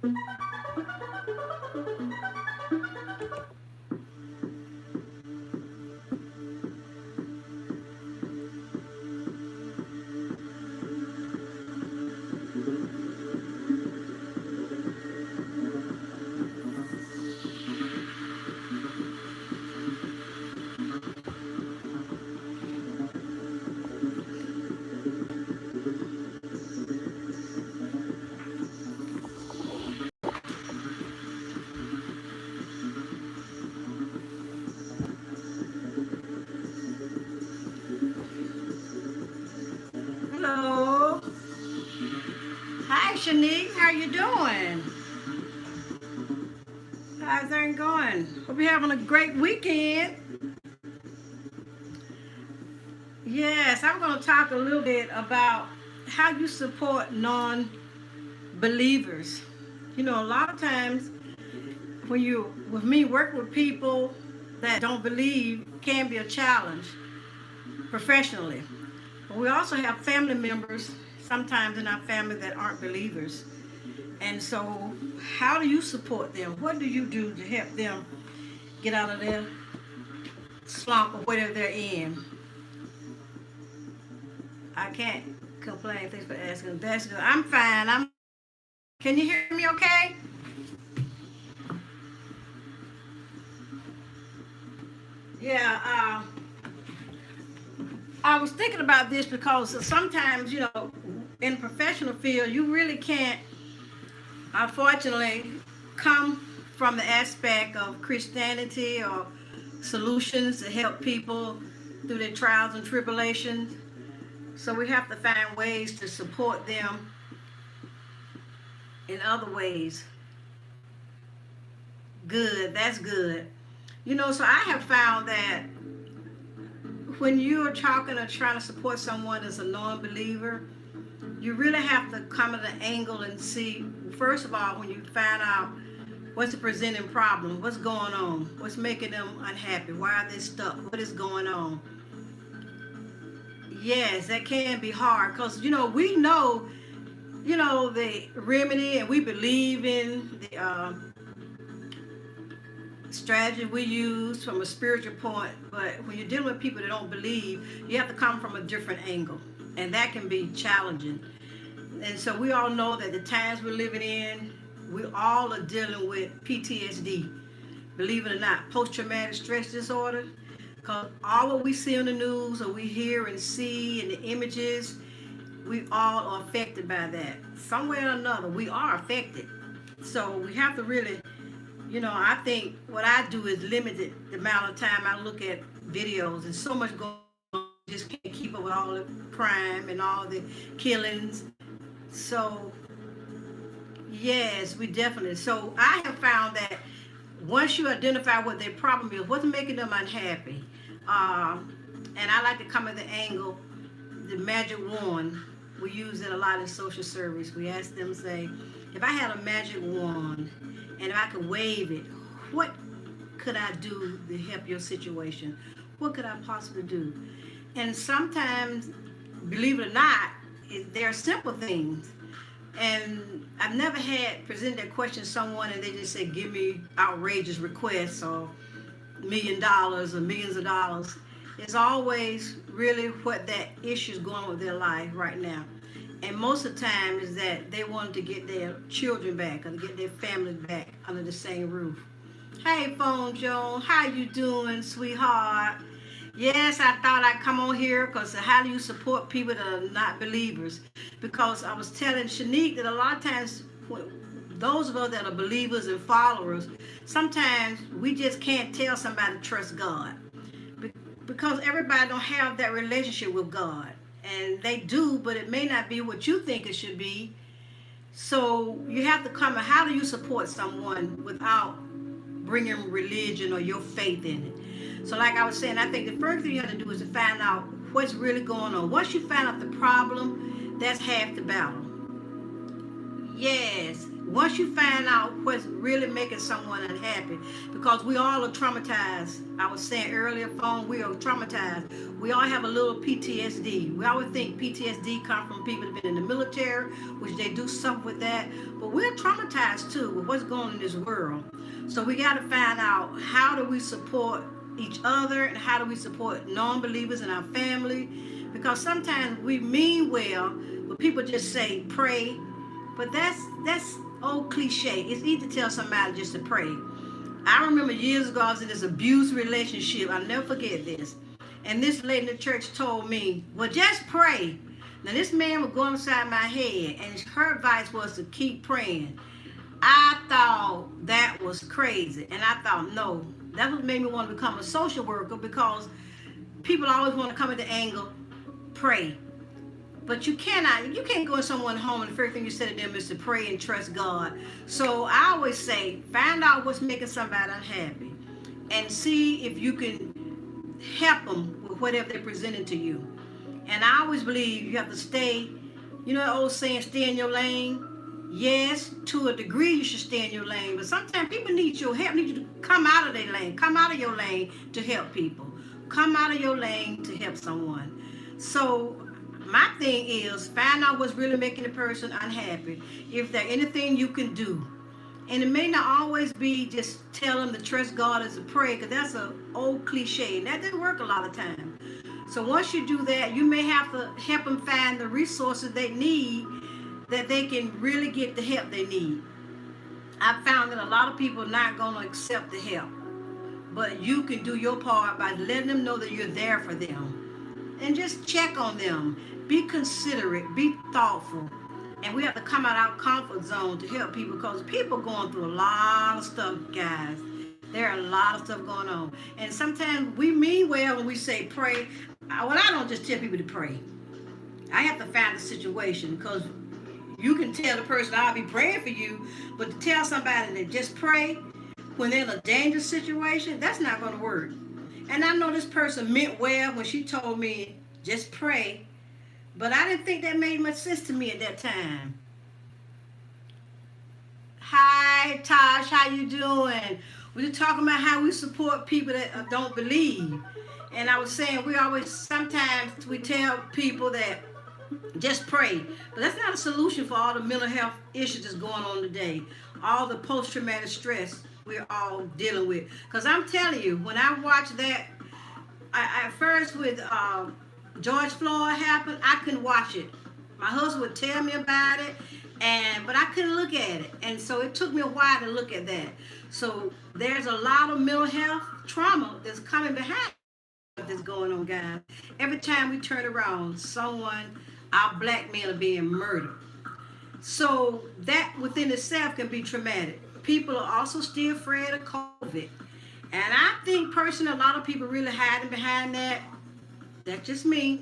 Hello. Hi, Shanique. How you doing? How's everything going? Hope you're having a great weekend. Yes, I'm going to talk a little bit about how you support non-believers. You know, a lot of times when you, with me, work with people that don't believe can be a challenge professionally. But we also have family members sometimes in our family that aren't believers. And so, how do you support them? What do you do to help them get out of their slump or whatever they're in? I can't complain. Thanks for asking. That's good. I'm fine. Can you hear me okay? Yeah. I was thinking about this because sometimes, in professional field, you really can't, unfortunately, come from the aspect of Christianity or solutions to help people through their trials and tribulations. So we have to find ways to support them in other ways. Good, that's good. So I have found that when you're talking or trying to support someone as a non-believer, you really have to come at an angle and see, first of all, when you find out what's the presenting problem, what's going on, what's making them unhappy, why are they stuck, what is going on. Yes, that can be hard because, we know, the remedy and we believe in the strategy we use from a spiritual point, but when you're dealing with people that don't believe, you have to come from a different angle, and that can be challenging. And so we all know that the times we're living in, we all are dealing with PTSD, believe it or not, post-traumatic stress disorder, because all what we see on the news or we hear and see and the images, we all are affected by that. Somewhere or another, we are affected. So we have to really, I think what I do is limited the amount of time I look at videos. And so much going on, just can't keep up with all the crime and all the killings. So, yes, we definitely. So I have found that once you identify what their problem is, what's making them unhappy, and I like to come at the angle, the magic wand. We use it a lot in social service. We ask them, say, if I had a magic wand and if I could wave it, what could I do to help your situation? What could I possibly do? And sometimes, believe it or not, there are simple things. And I've never had present that question to someone and they just say, give me outrageous requests or $1 million or millions of dollars. It's always really what that issue is going on with their life right now. And most of the time is that they want to get their children back or to get their family back under the same roof. Hey, Phone Joan, how you doing, sweetheart? Yes, I thought I'd come on here because how do you support people that are not believers? Because I was telling Shanique that a lot of times, those of us that are believers and followers, sometimes we just can't tell somebody to trust God because everybody don't have that relationship with God. And they do, but it may not be what you think it should be. So you have to come and how do you support someone without bringing religion or your faith in it? So like I was saying, I think the first thing you have to do is to find out what's really going on. Once you find out the problem, that's half the battle. Yes. Once you find out what's really making someone unhappy, because we all are traumatized. I was saying earlier, phone, we are traumatized. We all have a little PTSD. We always think PTSD comes from people that have been in the military, which they do suffer with that. But we're traumatized too with what's going on in this world. So we got to find out, how do we support each other, and how do we support non-believers in our family? Because sometimes we mean well, but people just say pray, but that's old cliche. It's easy to tell somebody just to pray. I remember years ago, I was in this abuse relationship. I'll never forget this. And this lady in the church told me, well, just pray. Now, this man was going inside my head, and her advice was to keep praying. I thought that was crazy. And I thought, no, that's what made me want to become a social worker, because people always want to come at the angle, pray. But you can't go in someone's home and the first thing you say to them is to pray and trust God. So I always say, find out what's making somebody unhappy and see if you can help them with whatever they're presenting to you. And I always believe you have to stay, you know the old saying, stay in your lane? Yes, to a degree you should stay in your lane, but sometimes people need your help, need you to come out of their lane, come out of your lane to help people. Come out of your lane to help someone. So my thing is, find out what's really making the person unhappy. If there's anything you can do. And it may not always be just tell them to trust God as a prayer, because that's an old cliche, and that didn't work a lot of times. So once you do that, you may have to help them find the resources they need, that they can really get the help they need. I found that a lot of people are not going to accept the help, but you can do your part by letting them know that you're there for them, and just check on them. Be considerate, be thoughtful. And we have to come out our comfort zone to help people, because people are going through a lot of stuff, guys. There are a lot of stuff going on. And sometimes we mean well when we say pray. Well, I don't just tell people to pray. I have to find the situation, because you can tell the person, I'll be praying for you, but to tell somebody to just pray when they're in a dangerous situation, that's not going to work. And I know this person meant well when she told me, just pray. But I didn't think that made much sense to me at that time. Hi, Tosh, how you doing? We were talking about how we support people that don't believe. And I was saying, sometimes we tell people that just pray. But that's not a solution for all the mental health issues that's going on today. All the post-traumatic stress we're all dealing with. Because I'm telling you, when I watched that, I first with George Floyd happened, I couldn't watch it. My husband would tell me about it, but I couldn't look at it. And so it took me a while to look at that. So there's a lot of mental health trauma that's coming behind that's going on, guys. Every time we turn around, our black men are being murdered. So that within itself can be traumatic. People are also still afraid of COVID. And I think personally, a lot of people really hiding behind that. That's just me.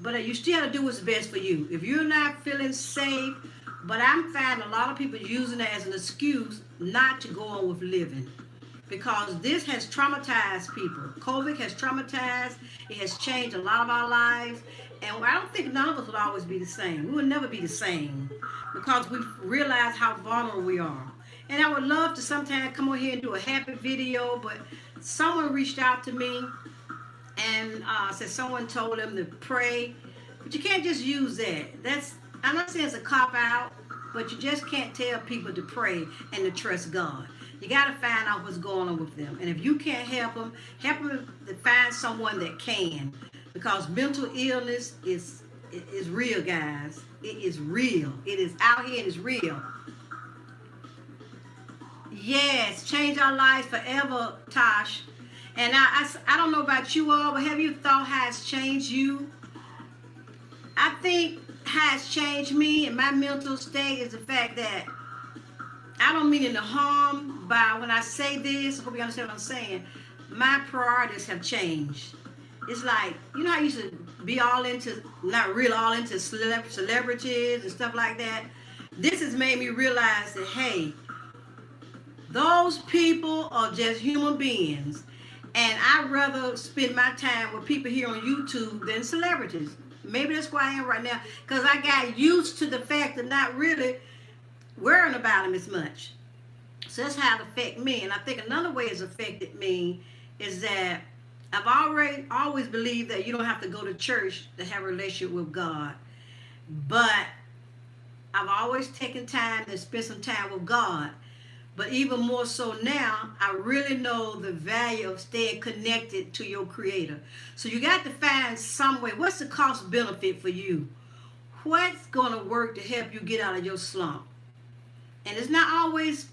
But you still have to do what's best for you. If you're not feeling safe, but I'm finding a lot of people using it as an excuse not to go on with living. Because this has traumatized people. COVID has traumatized. It has changed a lot of our lives. And I don't think none of us will always be the same. We will never be the same. Because we realize how vulnerable we are. And I would love to sometimes come on here and do a happy video, but someone reached out to me and said someone told them to pray. But you can't just use that. I'm not saying it's a cop-out, but you just can't tell people to pray and to trust God. You got to find out what's going on with them. And if you can't help them to find someone that can. Because mental illness is real, guys. It is real. It is out here and it's real. Yes, change our lives forever, Tosh. And I don't know about you all, but have you thought how it's changed you? I think how it's changed me and my mental state is the fact that I don't mean any harm by when I say this. I hope you understand what I'm saying. My priorities have changed. It's like, you know how I used to be all into, not really all into celebrities and stuff like that? This has made me realize that, hey, those people are just human beings. And I'd rather spend my time with people here on YouTube than celebrities. Maybe that's where I am right now. Because I got used to the fact of not really worrying about them as much. So that's how it affected me. And I think another way it's affected me is that I've already always believed that you don't have to go to church to have a relationship with God. But I've always taken time to spend some time with God. But even more so now, I really know the value of staying connected to your Creator. So you got to find some way. What's the cost benefit for you? What's going to work to help you get out of your slump? And it's not always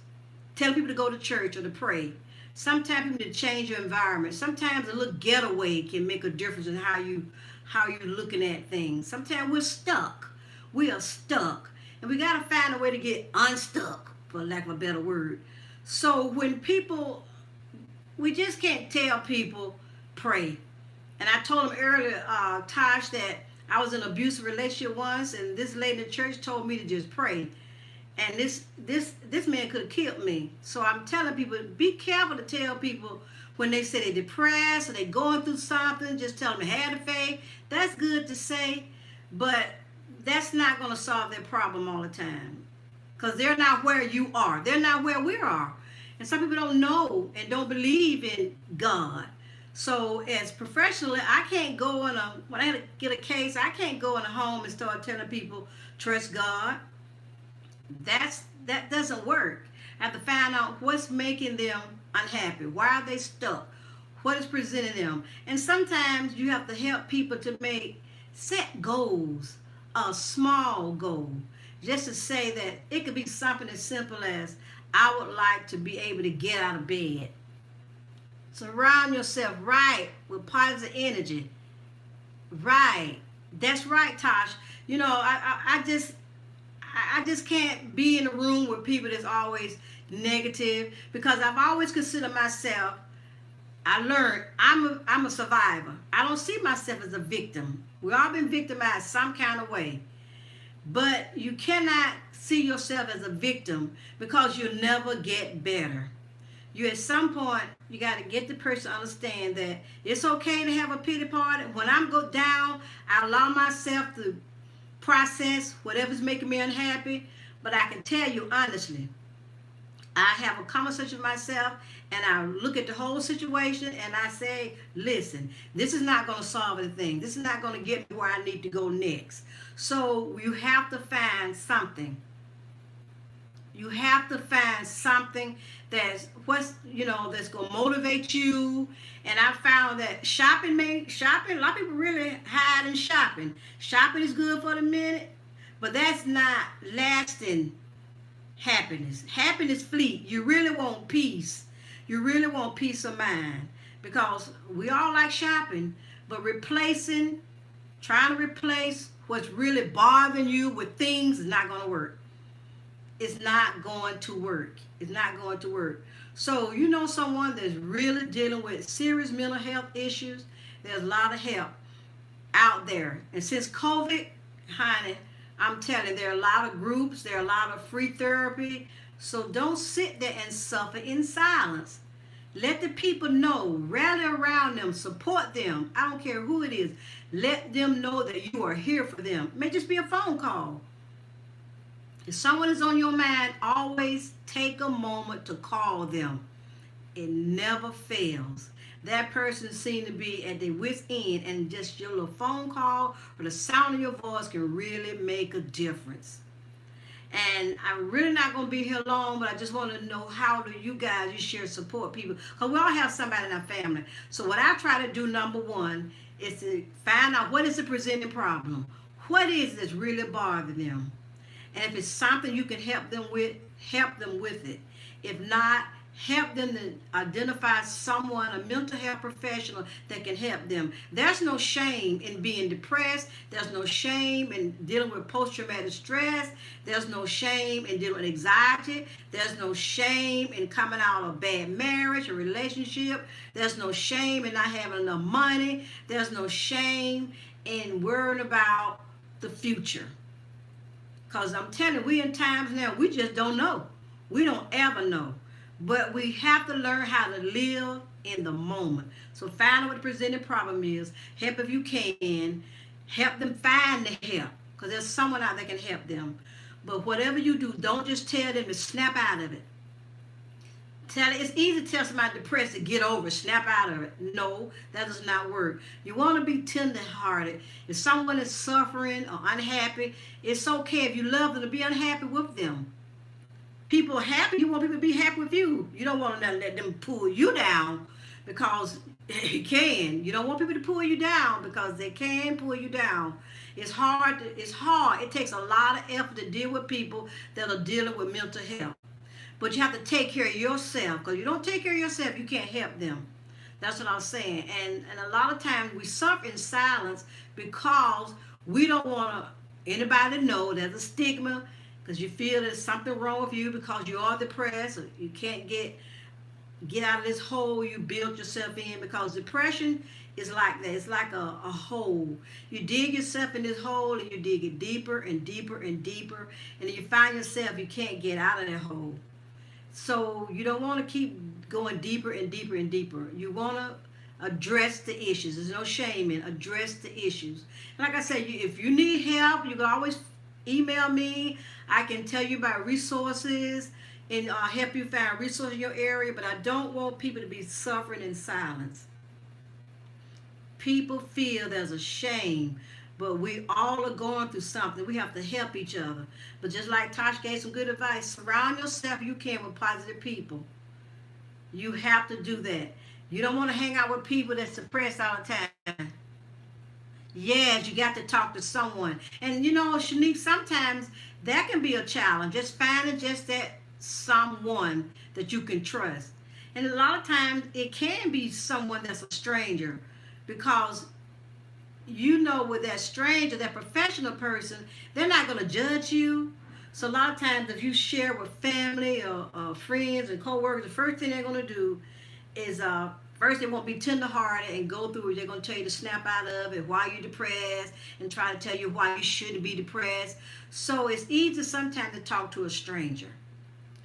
telling people to go to church or to pray. Sometimes you need to change your environment. Sometimes a little getaway can make a difference in how you're looking at things. Sometimes we're stuck. We are stuck. And we got to find a way to get unstuck, for lack of a better word. So when people, we just can't tell people, pray. And I told him earlier, Tosh, that I was in an abusive relationship once, and this lady in the church told me to just pray. And this man could have killed me. So I'm telling people, be careful to tell people when they say they're depressed or they're going through something, just tell them have the faith. That's good to say, but that's not going to solve their problem all the time. Because they're not where you are. They're not where we are. And some people don't know and don't believe in God. So as professionally, I can't go when I get a case, I can't go in a home and start telling people, trust God. That doesn't work. I have to find out what's making them unhappy. Why are they stuck? What is presenting them? And sometimes you have to help people to set goals, a small goal. Just to say that it could be something as simple as, I would like to be able to get out of bed. Surround yourself with positive energy. Right. That's right, Tosh. You know, I just can't be in a room with people that's always negative, because I've always considered myself, I learned I'm a survivor. I don't see myself as a victim. We all been victimized some kind of way. But you cannot see yourself as a victim, because you'll never get better. You at some point, you got to get the person to understand that it's okay to have a pity party. When I'm go down, I allow myself to process whatever's making me unhappy. But I can tell you honestly, I have a conversation with myself, and I look at the whole situation, and I say, listen, this is not going to solve anything. This is not going to get me where I need to go next. So you have to find something. You have to find something that's that's going to motivate you. And I found that shopping, a lot of people really hide in shopping. Shopping is good for the minute, but that's not lasting happiness. Happiness fleet. You really want peace. You really want peace of mind, because we all like shopping, but trying to replace what's really bothering you with things is not going to work. It's not going to work. It's not going to work. So you know someone that's really dealing with serious mental health issues, there's a lot of help out there. And since COVID, honey, I'm telling you, there are a lot of groups, there are a lot of free therapy. So don't sit there and suffer in silence. Let the people know, rally around them, support them. I don't care who it is. Let them know that you are here for them. It may just be a phone call. If someone is on your mind, always take a moment to call them. It never fails. That person seems to be at their wit's end, and just your little phone call or the sound of your voice can really make a difference. And I'm really not going to be here long, but I just want to know, how do you share support people? Because we all have somebody in our family. So what I try to do, number one, is to find out what is the presenting problem. What is it that's really bothering them? And if it's something you can help them with it. If not, help them to identify someone, a mental health professional that can help them. There's no shame in being depressed. There's no shame in dealing with post-traumatic stress. There's no shame in dealing with anxiety. There's no shame in coming out of a bad marriage or relationship. There's no shame in not having enough money. There's no shame in worrying about the future. Because I'm telling you, we in times now, we just don't know. We don't ever know. But we have to learn how to live in the moment. So find out what the presenting problem is. Help if you can. Help them find the help, because there's someone out there that can help them. But whatever you do, don't just tell them to snap out of it. Tell it, it's easy to tell somebody depressed to get over, snap out of it. No, that does not work. You want to be tender-hearted. If someone is suffering or unhappy, it's okay if you love them to be unhappy with them. People are happy, you want people to be happy with you. You don't want to let them pull you down because you can. You don't want people to pull you down because they can pull you down. It's hard. It's hard. It takes a lot of effort to deal with people that are dealing with mental health. But you have to take care of yourself, because you don't take care of yourself, you can't help them. That's what I'm saying. And a lot of times we suffer in silence because we don't want anybody to know there's a stigma, because you feel there's something wrong with you because you are depressed, or you can't get out of this hole you built yourself in, because depression is like that. It's like a hole. You dig yourself in this hole and you dig it deeper and deeper and deeper, and then you find yourself you can't get out of that hole. So you don't want to keep going deeper and deeper and deeper. You want to address the issues. There's no shame in address the issues. Like I said, if you need help, you can always email me. I can tell you about resources and help you find resources in your area, but I don't want people to be suffering in silence. People feel there's a shame, but we all are going through something. We have to help each other. But just like Tosh gave some good advice, surround yourself you can with positive people. You have to do that. You don't want to hang out with people that's suppressed all the time. Yes, you got to talk to someone. And you know, Shanique, sometimes that can be a challenge. Just finding just that someone that you can trust. And a lot of times it can be someone that's a stranger, because you know, with that stranger, that professional person, they're not going to judge you. So a lot of times if you share with family or friends and co-workers, the first thing they're going to do is first they won't be tenderhearted and go through it. They're going to tell you to snap out of it, why you're depressed, and try to tell you why you shouldn't be depressed. So it's easy sometimes to talk to a stranger.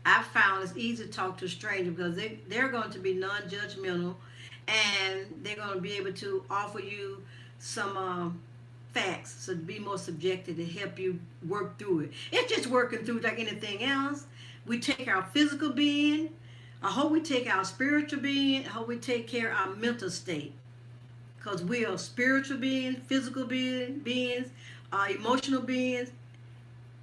I've found it's easy to talk to a stranger because they're going to be non-judgmental, and they're going to be able to offer you some facts, so be more subjective to help you work through it. It's just working through like anything else. We take our physical being. I hope we take our spiritual being. I hope we take care of our mental state, because we are spiritual beings, physical beings, emotional beings,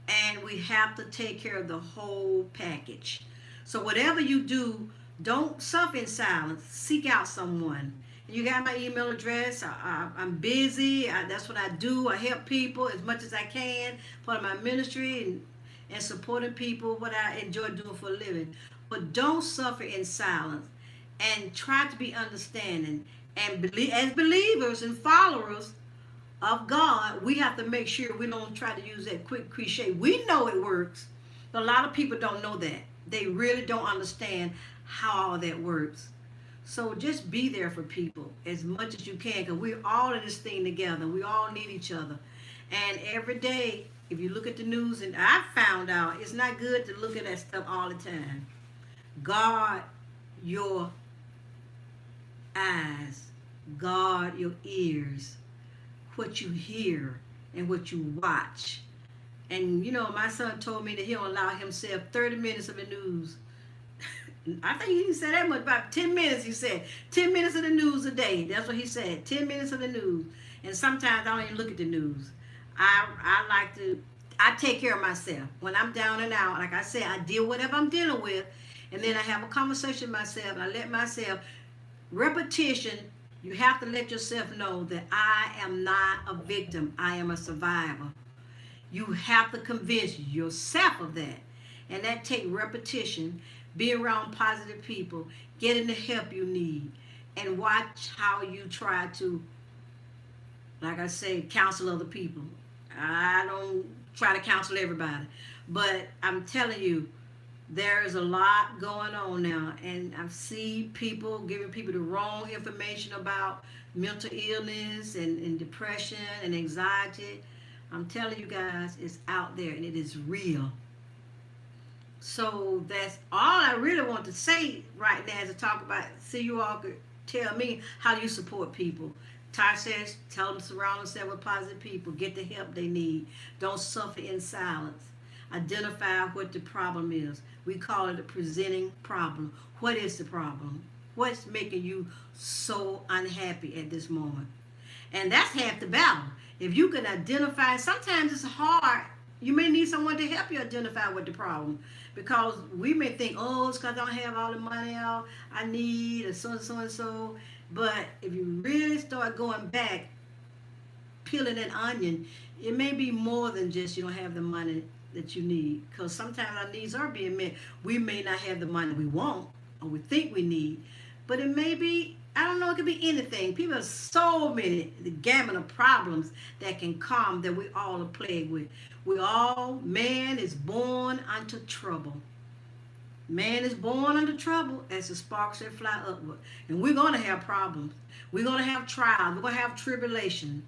and we have to take care of the whole package. So whatever you do, don't suffer in silence. Seek out someone. You got my email address. I'm busy. That's what I do. I help people as much as I can. Part of my ministry and supporting people, what I enjoy doing for a living. But don't suffer in silence, and try to be understanding. And as believers and followers of God, we have to make sure we don't try to use that quick cliche. We know it works, but a lot of people don't know that. They really don't understand how all that works. So just be there for people as much as you can, because we're all in this thing together. We all need each other. And every day, if you look at the news, and I found out it's not good to look at that stuff all the time. Guard your eyes. Guard your ears. What you hear and what you watch. And you know, my son told me that he don't allow himself 30 minutes of the news. I think he didn't say that much, about 10 minutes he said. 10 minutes of the news a day. That's what he said, 10 minutes of the news. And sometimes I don't even look at the news. I take care of myself. When I'm down and out, like I said, I deal with whatever I'm dealing with, and then I have a conversation with myself, and I let myself, repetition, you have to let yourself know that I am not a victim. I am a survivor. You have to convince yourself of that. And that takes repetition. Be around positive people, getting the help you need, and watch how you try to, like I say, counsel other people. I don't try to counsel everybody, but I'm telling you, there is a lot going on now, and I see people giving people the wrong information about mental illness and depression and anxiety. I'm telling you guys, it's out there and it is real. So that's all I really want to say right now, is to talk about, see you all could tell me how you support people. Ty says, tell them to surround themselves with positive people. Get the help they need. Don't suffer in silence. identify what the problem is. We call it a presenting problem. What is the problem? What's making you so unhappy at this moment? And that's half the battle. If you can identify, sometimes it's hard. You may need someone to help you identify what the problem. Because we may think, oh, it's because I don't have all the money I need, or so and so and so. But if you really start going back, peeling an onion, it may be more than just you don't have the money that you need. Because sometimes our needs are being met. We may not have the money we want or we think we need, but it may be, I don't know, it could be anything. People have so many, the gamut of problems that can come that we all are plagued with. Man is born unto trouble. Man is born under trouble as the sparks that fly upward. And we're going to have problems. We're going to have trials. We're going to have tribulation.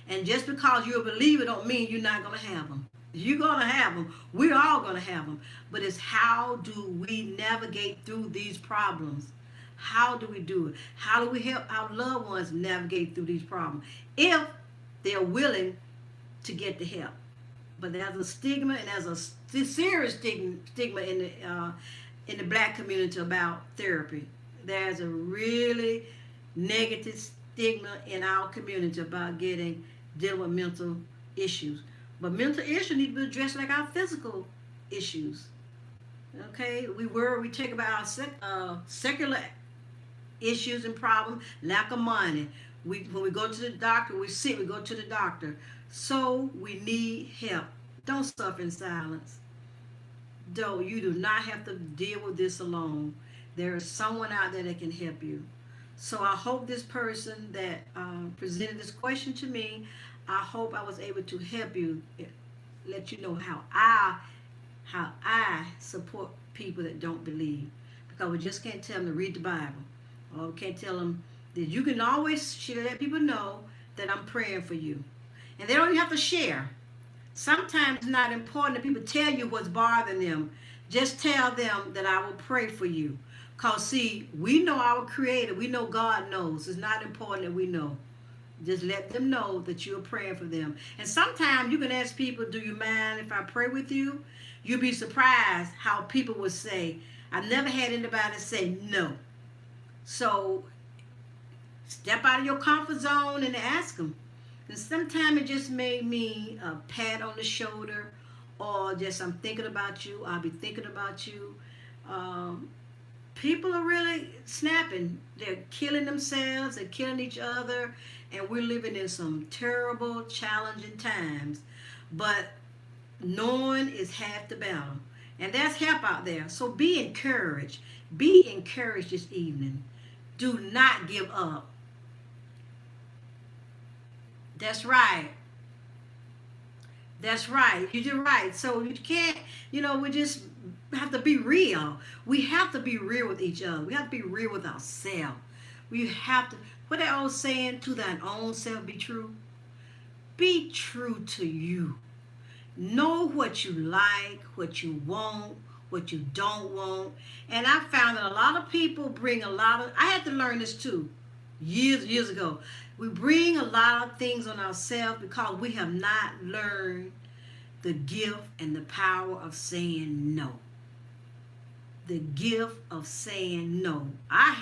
And just because you're a believer don't mean you're not going to have them. You're going to have them. We're all going to have them. But it's how do we navigate through these problems? How do we do it? How do we help our loved ones navigate through these problems? If they're willing to get the help. But there's a stigma, and there's a serious stigma in the black community about therapy. There's a really negative stigma in our community about dealing with mental issues. But mental issues need to be addressed like our physical issues. Okay, we take about our secular issues and problems, lack of money. When we go to the doctor, we go to the doctor. So we need help. Don't suffer in silence. Though you do not have to deal with this alone. There is someone out there that can help you. So I hope this person that presented this question to me, I hope I was able to help you, let you know how I support people that don't believe. Because we just can't tell them to read the Bible. Or we can't tell them that you can always let people know that I'm praying for you. And they don't even have to share. Sometimes it's not important that people tell you what's bothering them. Just tell them that I will pray for you. Because, see, we know our Creator. We know God knows. It's not important that we know. Just let them know that you're praying for them. And sometimes you can ask people, do you mind if I pray with you? You'll be surprised how people will say, I've never had anybody say no. So step out of your comfort zone and ask them. And sometimes it just may mean a pat on the shoulder, or just I'm thinking about you, I'll be thinking about you. People are really snapping. They're killing themselves, they're killing each other, and we're living in some terrible, challenging times. But knowing is half the battle. And there's help out there. So be encouraged. Be encouraged this evening. Do not give up. That's right. That's right. You're right. So you can't, we just have to be real. We have to be real with each other. We have to be real with ourselves. We have to, what that old saying, to thine own self be true? Be true to you. Know what you like, what you want, what you don't want. And I found that a lot of people bring I had to learn this too, years ago. We bring a lot of things on ourselves because we have not learned the gift and the power of saying no. The gift of saying no. I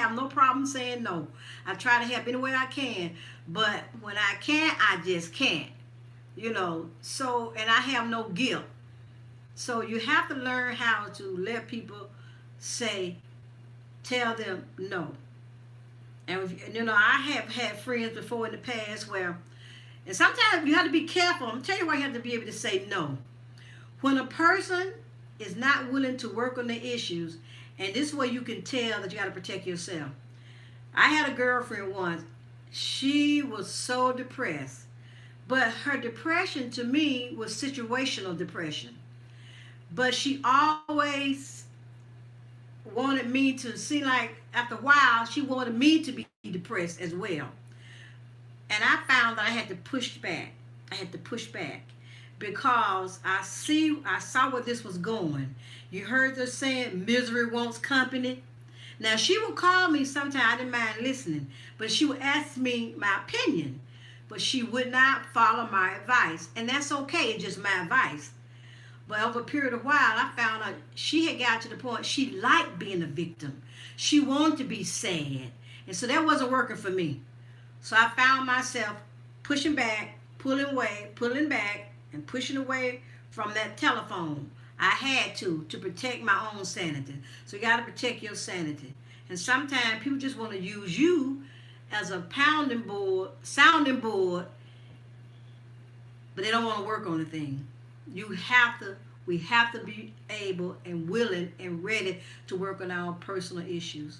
have no problem saying no. I try to help any way I can, but when I can't, I just can't. So, and I have no guilt. So you have to learn how to let people tell them no. And, I have had friends before in the past where, and sometimes you have to be careful. I'm telling you why you have to be able to say no. When a person is not willing to work on the issues, and this way you can tell that you got to protect yourself. I had a girlfriend once. She was so depressed. But her depression to me was situational depression. But she always wanted me to seem like, after a while, she wanted me to be depressed as well. And I found that I had to push back. Because I saw where this was going. You heard the saying, misery wants company. Now, she would call me sometimes, I didn't mind listening, but she would ask me my opinion. But she would not follow my advice. And that's okay, it's just my advice. But over a period of while, I found out she had got to the point she liked being a victim. She wanted to be sad. And so that wasn't working for me. So I found myself pushing back, pulling away, pulling back, and pushing away from that telephone. I had to protect my own sanity. So you got to protect your sanity. And sometimes people just want to use you as a sounding board, but they don't want to work on the thing. We have to be able and willing and ready to work on our personal issues.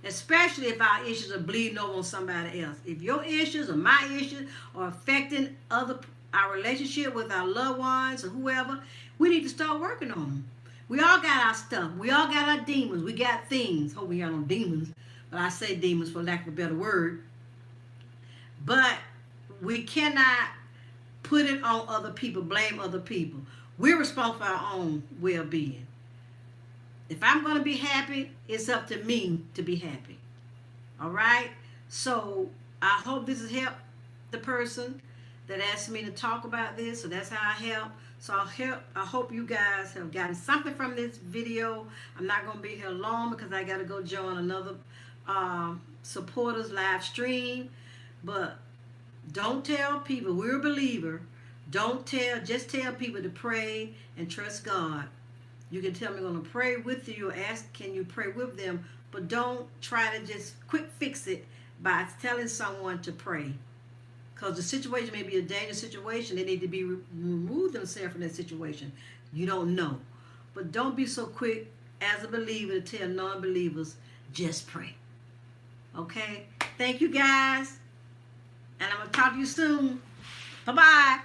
Especially if our issues are bleeding over on somebody else. If your issues or my issues are affecting our relationship with our loved ones or whoever, we need to start working on them. We all got our stuff. We all got our demons. We got things. Hope we got no demons, but I say demons for lack of a better word. But we cannot put it on other people, blame other people. We're responsible for our own well-being. If I'm going to be happy, it's up to me to be happy. All right? So I hope this has helped the person that asked me to talk about this. So that's how I help. So I hope you guys have gotten something from this video. I'm not going to be here long because I got to go join another supporters live stream. But don't tell people, we're a believer. Just tell people to pray and trust God. You can tell me I'm going to pray with you or ask, can you pray with them? But don't try to just quick fix it by telling someone to pray. Because the situation may be a dangerous situation. They need to be remove themselves from that situation. You don't know. But don't be so quick as a believer to tell non-believers, just pray. Okay? Thank you guys. And I'm going to talk to you soon. Bye-bye.